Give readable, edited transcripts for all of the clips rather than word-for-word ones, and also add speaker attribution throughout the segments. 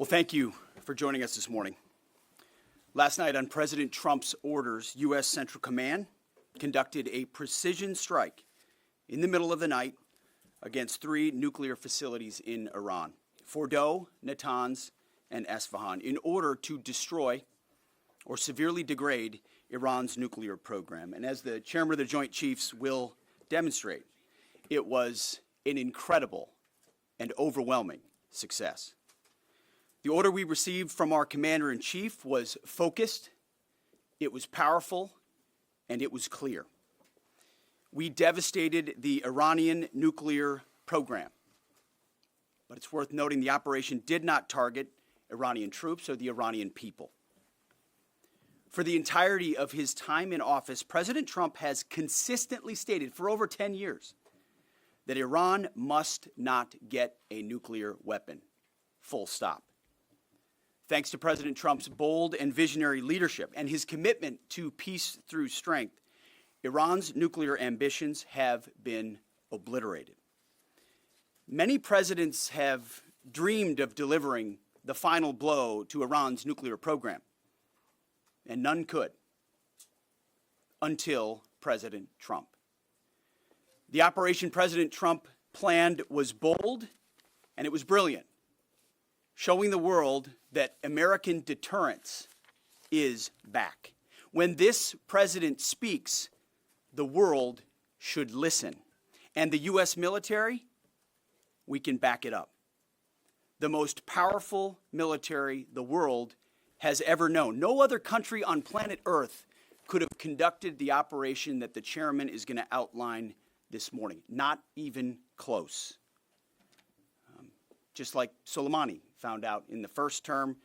Speaker 1: Well, thank you for joining us this morning. Last night, on President Trump's orders, U.S. Central Command conducted a precision strike in the middle of the night against 3 nuclear facilities in Iran, Fordo, Natanz, and Esfahan, in order to destroy or severely degrade Iran's nuclear program. And as the chairman of the Joint Chiefs will demonstrate, it was an incredible and overwhelming success. The order we received from our commander-in-chief was focused, it was powerful, and it was clear. We devastated the Iranian nuclear program. But it's worth noting the operation did not target Iranian troops or the Iranian people. For the entirety of his time in office, President Trump has consistently stated for over 10 years that Iran must not get a nuclear weapon. Full stop. Thanks to President Trump's bold and visionary leadership and his commitment to peace through strength, Iran's nuclear ambitions have been obliterated. Many presidents have dreamed of delivering the final blow to Iran's nuclear program, and none could until President Trump. The operation President Trump planned was bold and it was brilliant, showing the world that American deterrence is back. When this president speaks, the world should listen. And the U.S. military, we can back it up. The most powerful military the world has ever known. No other country on planet Earth could have conducted the operation that the chairman is going to outline this morning. Not even close. Just like Soleimani found out in the first term,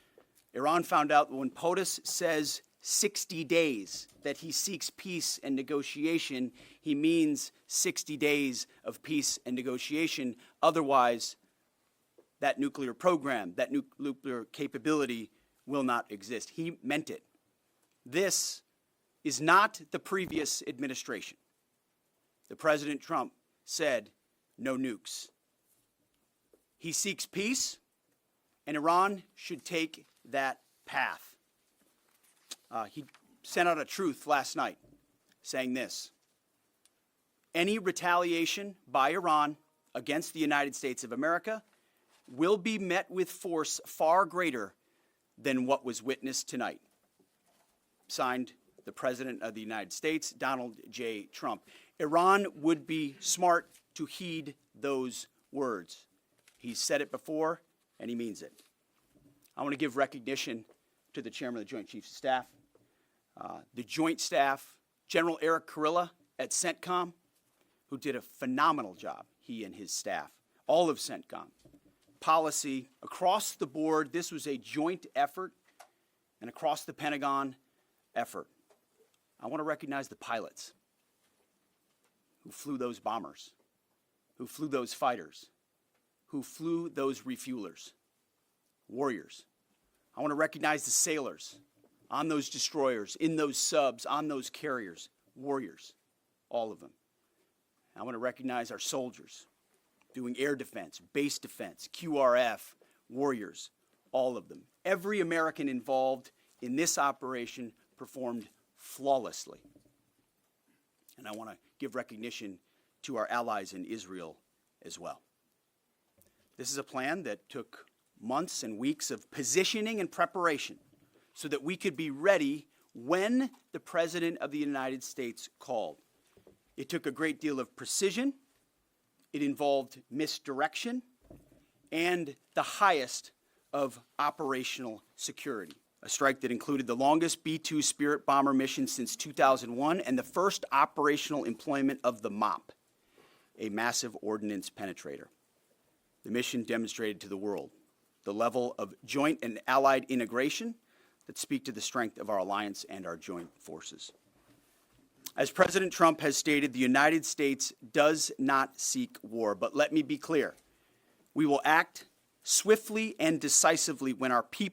Speaker 1: Iran found out when POTUS says 60 days that he seeks peace and negotiation, he means 60 days of peace and negotiation. Otherwise, that nuclear program, that nuclear capability will not exist. He meant it. This is not the previous administration. The President Trump said, no nukes. He seeks peace, and Iran should take that path. He sent out a truth last night saying this: any retaliation by Iran against the United States of America will be met with force far greater than what was witnessed tonight. Signed, the President of the United States, Donald J. Trump. Iran would be smart to heed those words. He's said it before, and he means it. I want to give recognition to the Chairman of the Joint Chiefs of Staff, the Joint Staff, General Eric Kurilla at CENTCOM, who did a phenomenal job, he and his staff, all of CENTCOM. Policy, across the board, this was a joint effort, and across the Pentagon effort. I want to recognize the pilots who flew those bombers, who flew those fighters, who flew those refuelers, warriors. I want to recognize the sailors on those destroyers, in those subs, on those carriers, warriors, all of them. I want to recognize our soldiers doing air defense, base defense, QRF, warriors, all of them. Every American involved in this operation performed flawlessly. And I want to give recognition to our allies in Israel as well. This is a plan that took months and weeks of positioning and preparation so that we could be ready when the President of the United States called. It took a great deal of precision, it involved misdirection, and the highest of operational security. A strike that included the longest B-2 Spirit bomber mission since 2001 and the first operational employment of the MOP, a massive ordnance penetrator. The mission demonstrated to the world the level of joint and allied integration that speak to the strength of our alliance and our joint forces. As President Trump has stated, the United States does not seek war, but let me be clear. We will act swiftly and decisively when our people